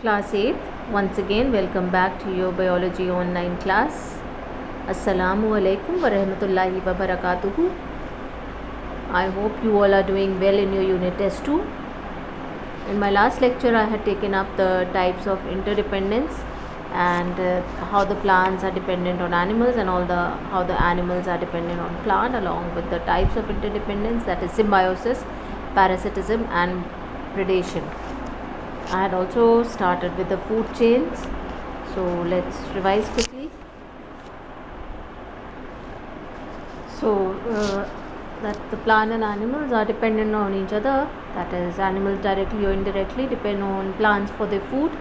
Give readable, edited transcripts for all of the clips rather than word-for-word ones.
Class 8. Once again, welcome back to your biology online class. Assalamu alaikum wa rahmatullahi wa barakatuhu. I hope you all are doing well in your unit test 2. In my last lecture, I had taken up the types of interdependence and how the plants are dependent on animals and how the animals are dependent on plant, along with the types of interdependence, that is symbiosis, parasitism and predation. I had also started with the food chains, so let's revise quickly. So that the plant and animals are dependent on each other, that is, animals directly or indirectly depend on plants for their food,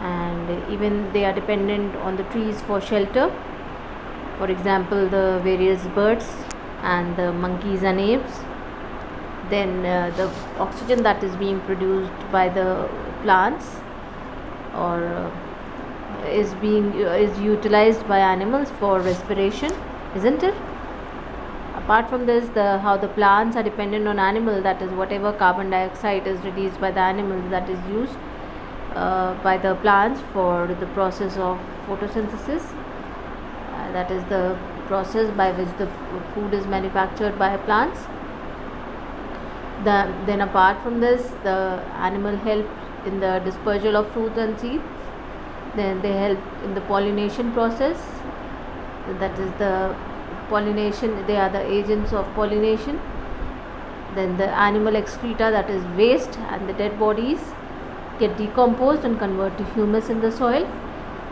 and even they are dependent on the trees for shelter. For example, the various birds and the monkeys and apes. Then the oxygen that is being produced by the plants or is utilized by animals for respiration, isn't it? Apart from this, how the plants are dependent on animal, that is, whatever carbon dioxide is released by the animals, that is used by the plants for the process of photosynthesis, that is the process by which the food is manufactured by plants. Then apart from this, the animal help in the dispersal of fruits and seeds. Then they help in the pollination process, that is the pollination, they are the agents of pollination. Then the animal excreta, that is waste and the dead bodies, get decomposed and convert to humus in the soil,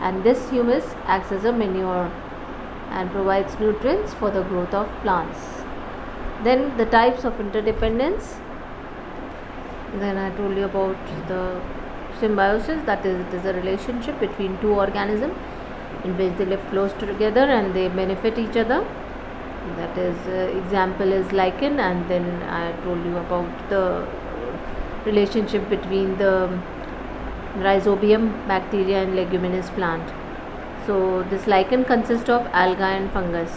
and this humus acts as a manure and provides nutrients for the growth of plants. Then the types of interdependence. Then I told you about the symbiosis, that is, it is a relationship between two organisms in which they live close together and they benefit each other. That is, example is lichen, and then I told you about the relationship between the rhizobium bacteria and leguminous plant. So this lichen consists of alga and fungus.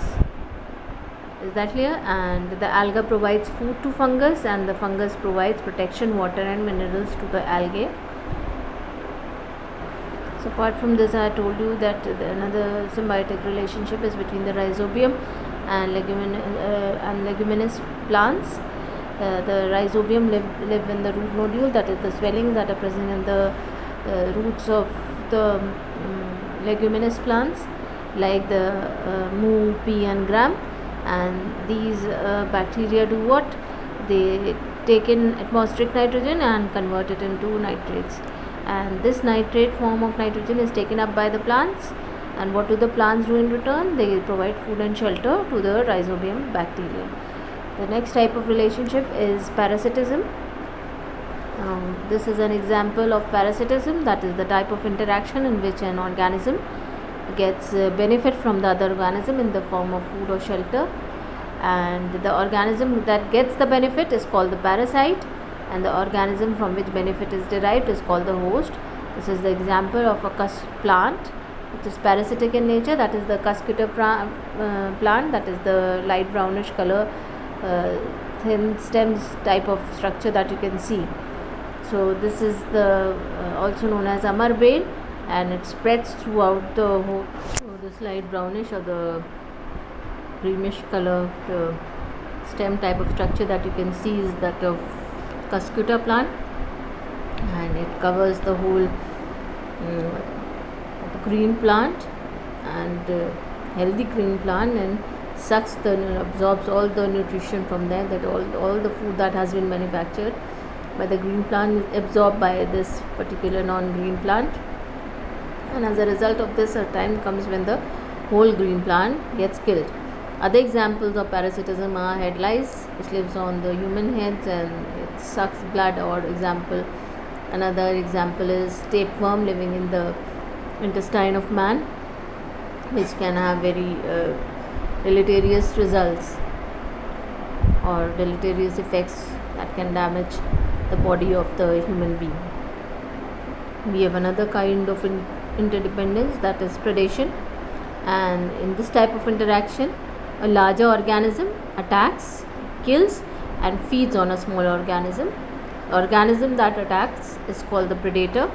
Is that clear? And the alga provides food to fungus, and the fungus provides protection, water and minerals to the algae. So apart from this, I told you that another symbiotic relationship is between the rhizobium and leguminous plants. The rhizobium live in the root nodule, that is the swellings that are present in the roots of the leguminous plants, like the moo, pea and gram. And these bacteria do what? They take in atmospheric nitrogen and convert it into nitrates, and this nitrate form of nitrogen is taken up by the plants. And what do the plants do in return? They provide food and shelter to the rhizobium bacteria. The next type of relationship is parasitism. This is an example of parasitism, that is the type of interaction in which an organism gets benefit from the other organism in the form of food or shelter, and the organism that gets the benefit is called the parasite, and the organism from which benefit is derived is called the host. This is the example of a plant which is parasitic in nature, that is the cuscuta plant, that is the light brownish color, thin stems type of structure that you can see. So this is the also known as amarbane, and it spreads throughout the whole. So this light brownish or the greenish color stem type of structure that you can see is that of cuscuta plant, and it covers the whole green plant, and healthy green plant, and absorbs all the nutrition from there, that all the food that has been manufactured by the green plant is absorbed by this particular non-green plant. And as a result of this, a time comes when the whole green plant gets killed. Other examples of parasitism are head lice, which lives on the human heads and it sucks blood. Or another example is tapeworm living in the intestine of man, which can have very deleterious results or deleterious effects that can damage the body of the human being. We have another kind of interdependence, that is predation, and in this type of interaction, a larger organism attacks, kills and feeds on a small organism. The organism that attacks is called the predator,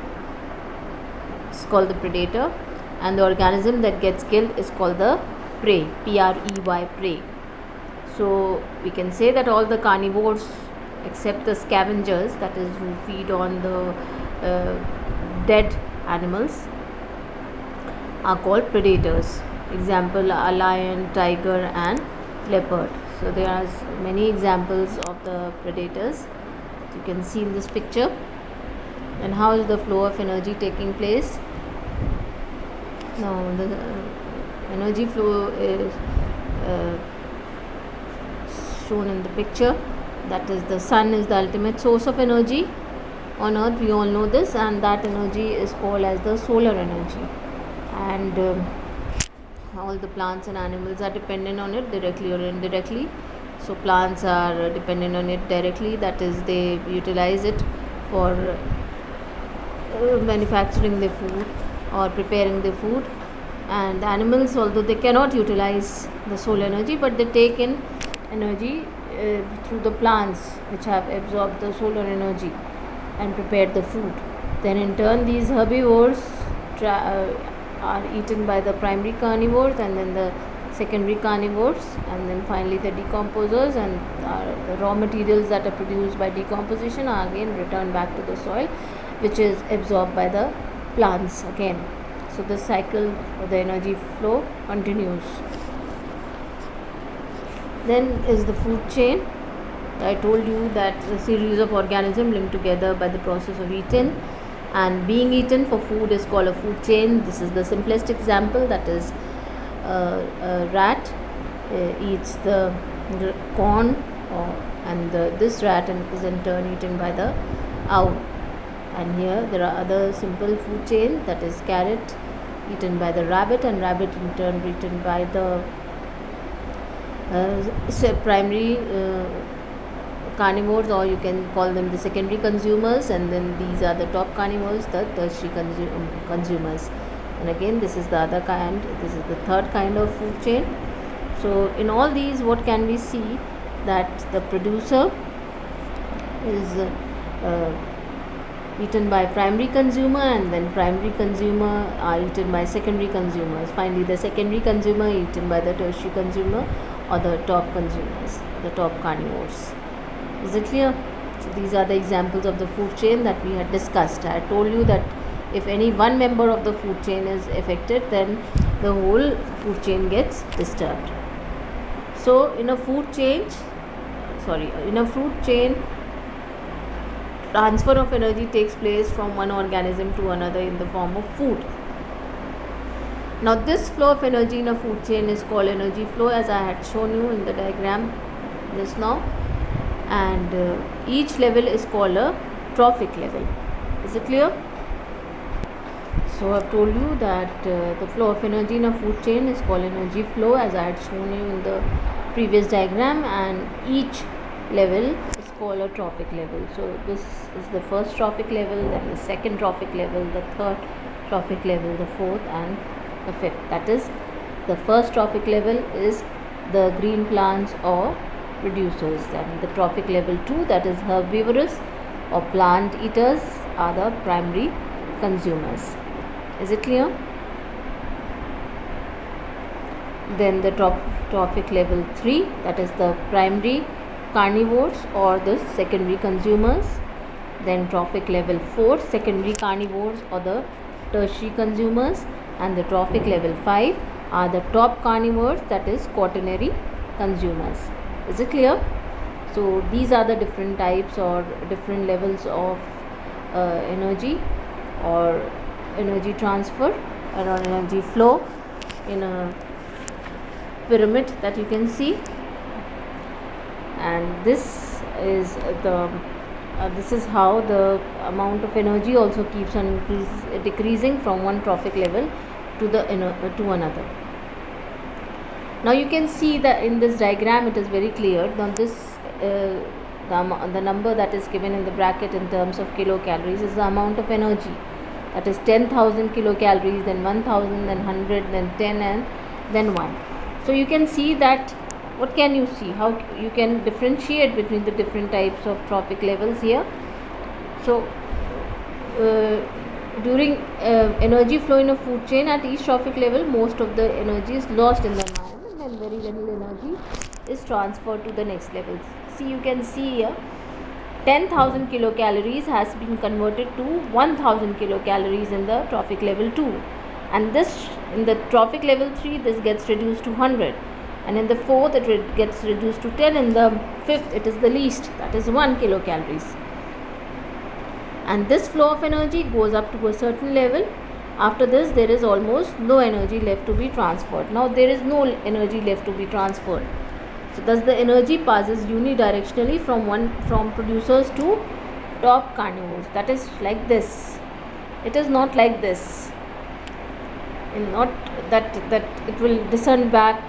called the predator, and the organism that gets killed is called the prey, P-R-E-Y, prey. So we can say that all the carnivores except the scavengers, that is who feed on the dead animals, are called predators. Example, a lion, tiger and leopard. So there are many examples of the predators you can see in this picture. And how is the flow of energy taking place? Now the energy flow is shown in the picture. That is, the sun is the ultimate source of energy on earth, we all know this, and that energy is called as the solar energy. And all the plants and animals are dependent on it directly or indirectly. So plants are dependent on it directly, that is, they utilize it for manufacturing their food or preparing their food. And the animals, although they cannot utilize the solar energy, but they take in energy through the plants which have absorbed the solar energy and prepared the food. Then in turn these herbivores are eaten by the primary carnivores, and then the secondary carnivores, and then finally the decomposers, and the raw materials that are produced by decomposition are again returned back to the soil, which is absorbed by the plants again. So the cycle of the energy flow continues. Then is the food chain. I told you that a series of organisms linked together by the process of eating, and being eaten for food is called a food chain. This is the simplest example, that is, a rat eats the corn, and this rat is in turn eaten by the owl. And here there are other simple food chains, that is, carrot eaten by the rabbit, and rabbit in turn eaten by the primary carnivores, or you can call them the secondary consumers, and then these are the top carnivores, the tertiary consumers. And again, this is the other kind, this is the third kind of food chain. So in all these, what can we see? That the producer is eaten by primary consumer, and then primary consumer are eaten by secondary consumers. Finally, the secondary consumer eaten by the tertiary consumer, or the top consumers, the top carnivores. Is it clear? So these are the examples of the food chain that we had discussed. I told you that if any one member of the food chain is affected, then the whole food chain gets disturbed. So in a food chain, transfer of energy takes place from one organism to another in the form of food. Now this flow of energy in a food chain is called energy flow, as I had shown you in the diagram just now. And each level is called a trophic level. Is it clear? So I have told you that the flow of energy in a food chain is called energy flow, as I had shown you in the previous diagram, and each level is called a trophic level. So this is the first trophic level, then the second trophic level, the third trophic level, the fourth and the fifth. That is, the first trophic level is the green plants or producers, and the trophic level 2, that is herbivorous or plant eaters, are the primary consumers. Is it clear? Then the trophic level 3, that is the primary carnivores or the secondary consumers. Then trophic level 4, secondary carnivores or the tertiary consumers. And the trophic level 5 are the top carnivores, that is quaternary consumers. Is it clear? So these are the different types or different levels of energy or energy transfer or energy flow in a pyramid that you can see. And this is how the amount of energy also keeps on decreasing from one trophic level to another. Now you can see that in this diagram it is very clear. Now this the number that is given in the bracket in terms of kilocalories is the amount of energy, that is 10,000 kilocalories, then 1,000, then 100, then 10, and then 1. So you can see that, what can you see, how you can differentiate between the different types of trophic levels here. So During energy flow in a food chain at each trophic level, most of the energy is lost in the environment and very little energy is transferred to the next level. See, you can see here 10,000 kilocalories has been converted to 1,000 kilocalories in the trophic level 2, and this in the trophic level 3 this gets reduced to 100, and in the fourth it gets reduced to 10, in the fifth it is the least, that is 1 kilocalories. And this flow of energy goes up to a certain level. After this there is almost no energy left to be transferred. Now there is no energy left to be transferred. So thus the energy passes unidirectionally from producers to top carnivores. That is like this. It is not like this. And not that it will descend back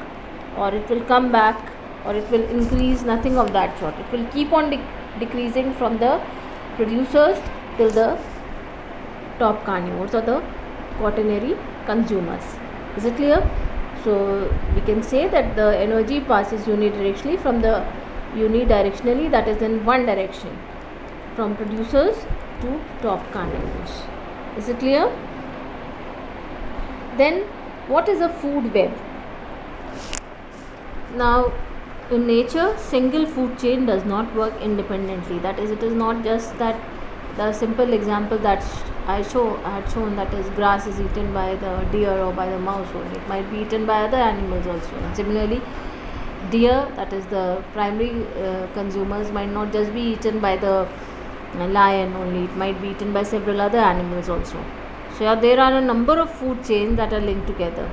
or it will come back or it will increase, nothing of that sort. It will keep on decreasing from the producers till the top carnivores or the quaternary consumers. Is it clear? So we can say that the energy passes unidirectionally, that is in one direction, from producers to top carnivores. Is it clear? Then what is a food web? Now in nature, single food chain does not work independently. That is, it is not just that the simple example that I had shown, that is grass is eaten by the deer or by the mouse only. It might be eaten by other animals also. And similarly, deer, that is the primary consumers, might not just be eaten by the lion only. It might be eaten by several other animals also. So there are a number of food chains that are linked together.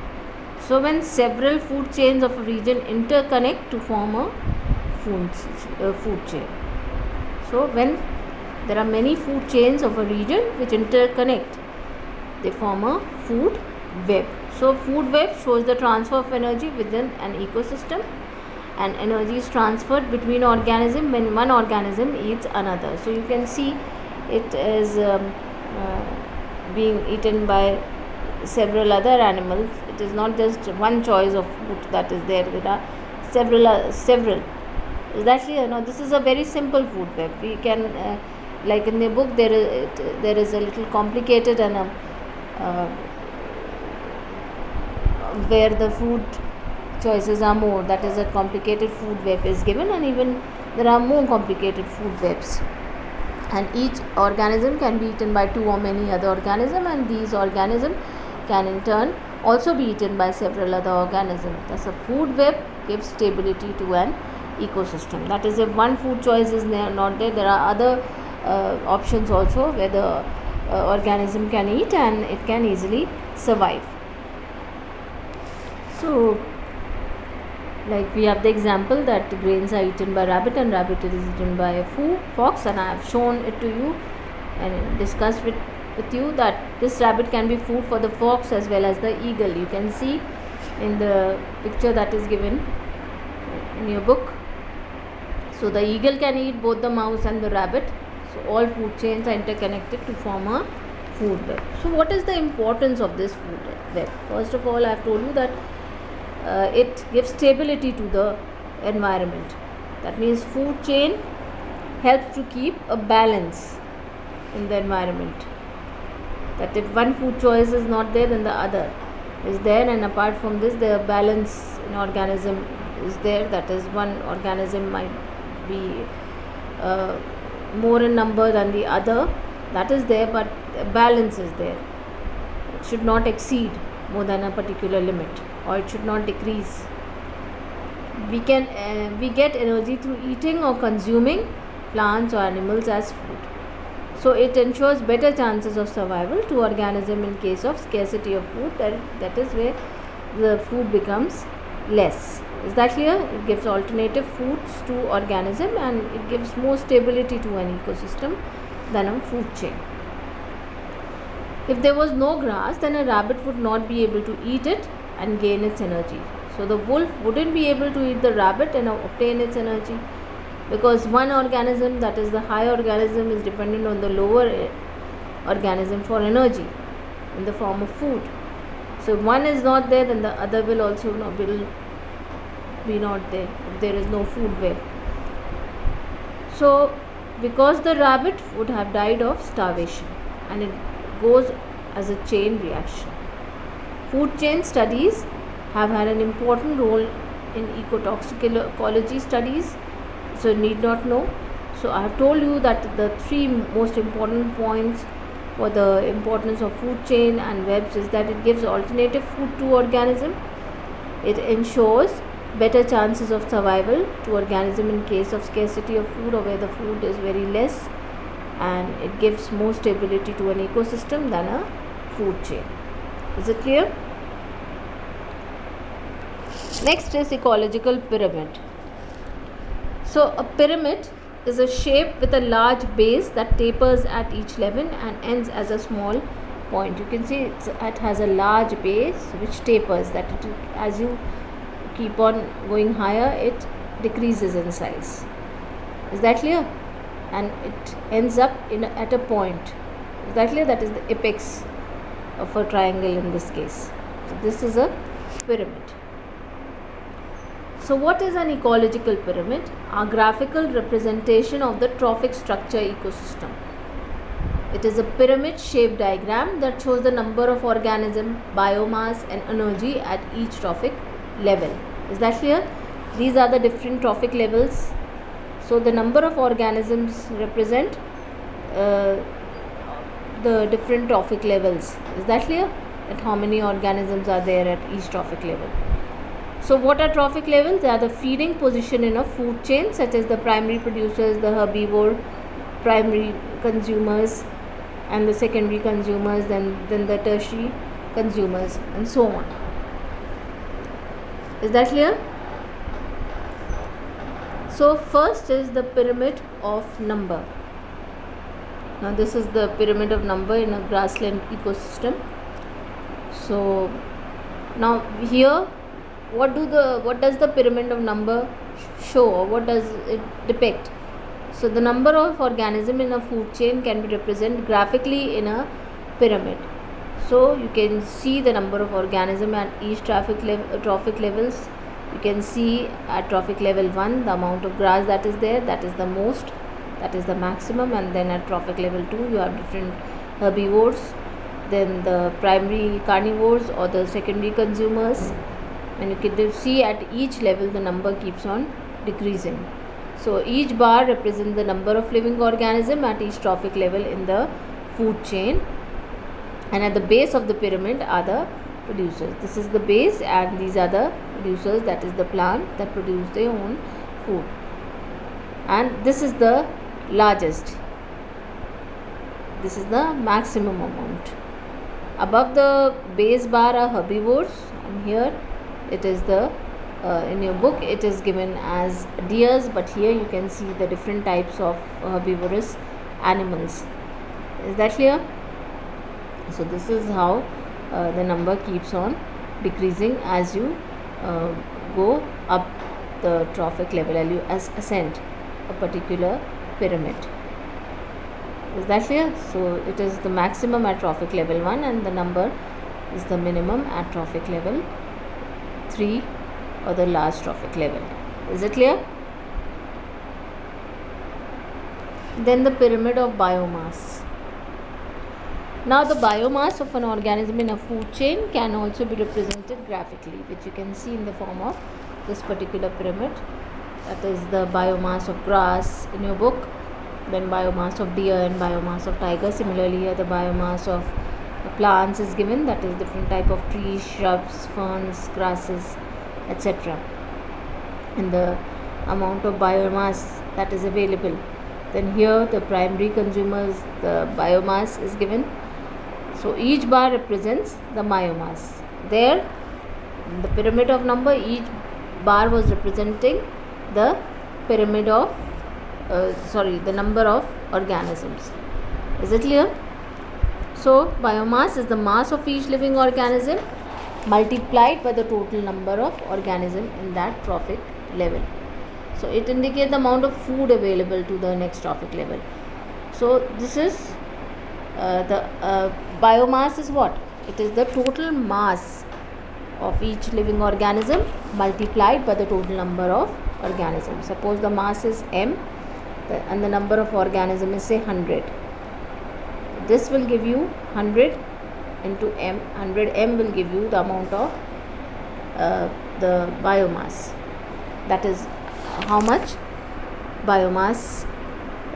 So when several food chains of a region interconnect to form a food chain. So when there are many food chains of a region which interconnect, they form a food web. So food web shows the transfer of energy within an ecosystem, and energy is transferred between organisms when one organism eats another. So you can see it is being eaten by several other animals. It is not just one choice of food that is there. There are several. Is that clear? Now this is a very simple food web. We can like in the book there is a little complicated and where the food choices are more, that is a complicated food web is given, and even there are more complicated food webs, and each organism can be eaten by two or many other organisms, and these organisms can in turn also be eaten by several other organisms. Thus a food web gives stability to an ecosystem. That is, if one food choice is not there, there are other options also where the organism can eat and it can easily survive. So like we have the example that grains are eaten by rabbit and rabbit is eaten by a fox, and I have shown it to you and discussed with you that this rabbit can be food for the fox as well as the eagle. You can see in the picture that is given in your book. So the eagle can eat both the mouse and the rabbit. So all food chains are interconnected to form a food web. So what is the importance of this food web? First of all, I have told you that it gives stability to the environment. That means food chain helps to keep a balance in the environment. That if one food choice is not there, then the other is there, and apart from this, the balance in organism is there. That is, one organism might be more in number than the other, that is there, but balance is there. It should not exceed more than a particular limit, or it should not decrease. We get energy through eating or consuming plants or animals as food. So it ensures better chances of survival to organism in case of scarcity of food. That is where the food becomes less. Is that clear? It gives alternative foods to organism, and it gives more stability to an ecosystem than a food chain. If there was no grass, then a rabbit would not be able to eat it and gain its energy. So the wolf wouldn't be able to eat the rabbit and obtain its energy, because one organism, that is the high organism, is dependent on the lower organism for energy in the form of food. So if one is not there, then the other will also be not there if there is no food web. So because the rabbit would have died of starvation, and goes as a chain reaction. Food chain studies have had an important role in ecotoxicology studies, so you need not know. So I have told you that the three most important points for the importance of food chain and webs is that it gives alternative food to organism, it ensures better chances of survival to organism in case of scarcity of food or where the food is very less, and it gives more stability to an ecosystem than a food chain. Is it clear? Next is ecological pyramid. So a pyramid is a shape with a large base that tapers at each level and ends as a small point. You can see it has a large base which tapers, that as you keep on going higher it decreases in size. Is that clear? And it ends up at a point. Is that clear? That is the apex of a triangle in this case. So this is a pyramid. So what is an ecological pyramid? A graphical representation of the trophic structure ecosystem. It is a pyramid shaped diagram that shows the number of organism, biomass and energy at each trophic level. Is that clear? These are the different trophic levels. So the number of organisms represent the different trophic levels. Is that clear? That how many organisms are there at each trophic level. So what are trophic levels? They are the feeding position in a food chain, such as the primary producers, the herbivore, primary consumers and the secondary consumers, then the tertiary consumers and so on. Is that clear? So first is the pyramid of number. Now this is the pyramid of number in a grassland ecosystem. So now here what does the pyramid of number show, or what does it depict? So the number of organism in a food chain can be represented graphically in a pyramid. So you can see the number of organism at each trophic levels. You can see at trophic level 1 the amount of grass that is there, that is the most, that is the maximum, and then at trophic level 2 you have different herbivores, then the primary carnivores or the secondary consumers, and you can see at each level the number keeps on decreasing. So each bar represents the number of living organism at each trophic level in the food chain, and at the base of the pyramid are the producers. This is the base and these are the producers, that is the plant that produce their own food, and this is the largest, this is the maximum amount. Above the base bar are herbivores, and here it is the in your book it is given as deers, but here you can see the different types of herbivorous animals. Is that clear? So this is how the number keeps on decreasing as you go up the trophic level, as you ascend a particular pyramid. Is that clear? So it is the maximum at trophic level 1 and the number is the minimum at trophic level 3 or the last trophic level. Is it clear? Then the pyramid of biomass. Now the biomass of an organism in a food chain can also be represented graphically, which you can see in the form of this particular pyramid. That is the biomass of grass in your book, then biomass of deer and biomass of tiger. Similarly here the biomass of plants is given, that is different type of trees, shrubs, ferns, grasses, etc. and the amount of biomass that is available. Then here the primary consumers, the biomass is given. So each bar represents the biomass. There in the pyramid of number, each bar was representing the pyramid of the number of organisms. Is it clear? So biomass is the mass of each living organism multiplied by the total number of organism in that trophic level. So it indicates the amount of food available to the next trophic level. So this is the biomass is what? It is the total mass of each living organism multiplied by the total number of organisms. Suppose the mass is m and the number of organism is say 100. this will give you 100 into m. 100 m will give you the amount of the biomass. That is how much biomass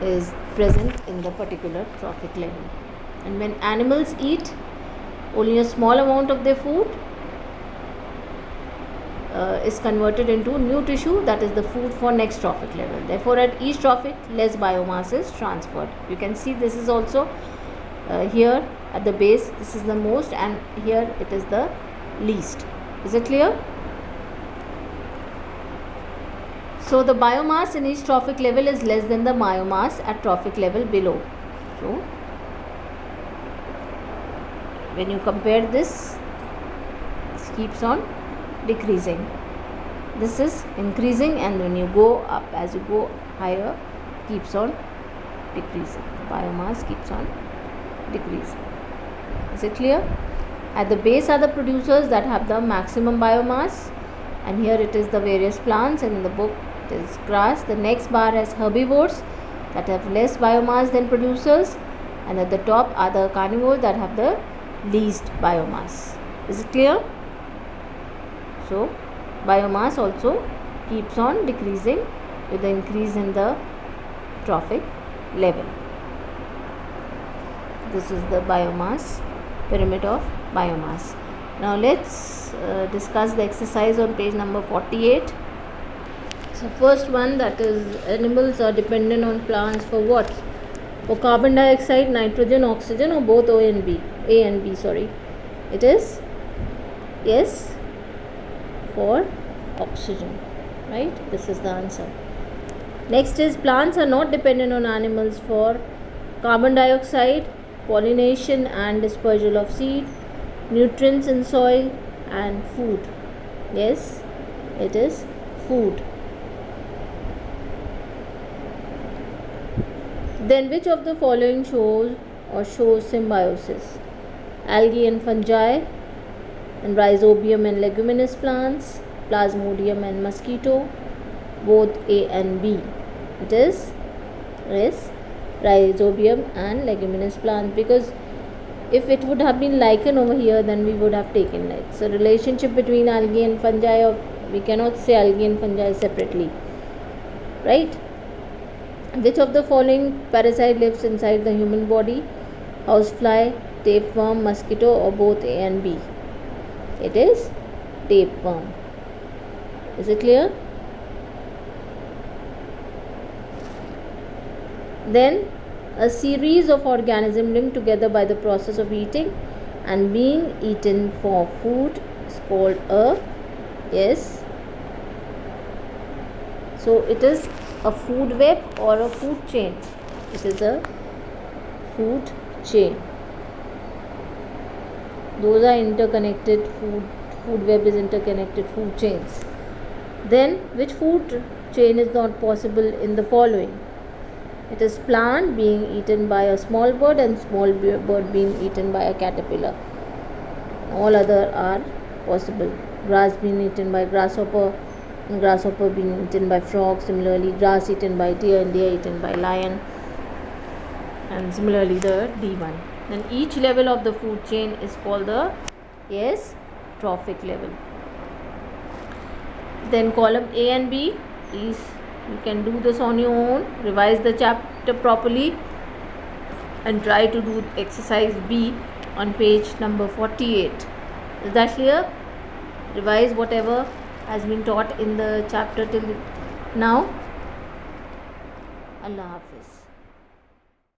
is present in the particular trophic level. And when animals eat only a small amount of their food is converted into new tissue, that is the food for next trophic level. Therefore, at each trophic, less biomass is transferred. You can see this is also here at the base, this is the most, and here it is the least. Is it clear? So the biomass in each trophic level is less than the biomass at trophic level below. So when you compare this keeps on decreasing. This is increasing, and when you go up, as you go higher, keeps on decreasing. The biomass keeps on decreasing. Is it clear? At the base are the producers that have the maximum biomass, and here it is the various plants, and in the book it is grass. The next bar has herbivores that have less biomass than producers, and at the top are the carnivores that have the least biomass. Is it clear? So biomass also keeps on decreasing with the increase in the trophic level. This is the biomass, pyramid of biomass. Now let's discuss the exercise on page number 48. So first one, that is, animals are dependent on plants for what? For carbon dioxide, nitrogen, oxygen, or both A and B. It is yes, for oxygen, right? This is the answer. Next is, plants are not dependent on animals for carbon dioxide, pollination and dispersal of seed, nutrients in soil, and food. Yes, it is food. Then which of the following shows symbiosis? Algae and fungi, and rhizobium and leguminous plants, plasmodium and mosquito, both A and B. It is rhizobium and leguminous plants, because if it would have been lichen over here, then we would have taken it. So relationship between algae and fungi, or we cannot say algae and fungi separately, right? Which of the following parasite lives inside the human body? Housefly, tapeworm, mosquito, or both A and B? It is tapeworm. Is it clear? Then a series of organisms linked together by the process of eating and being eaten for food is called a so it is a food web or a food chain. It is a food chain. Those are interconnected. Food web is interconnected food chains. Then which food chain is not possible in the following? It is plant being eaten by a small bird and small bird being eaten by a caterpillar. All other are possible. Grass being eaten by grasshopper, and grasshopper being eaten by frog. Similarly, grass eaten by deer and deer eaten by lion. And similarly the D1. Then each level of the food chain is called the trophic level. Then column A and B, please you can do this on your own. Revise the chapter properly and try to do exercise B on page number 48. Is that clear? Revise whatever has been taught in the chapter till now. Allah Hafiz.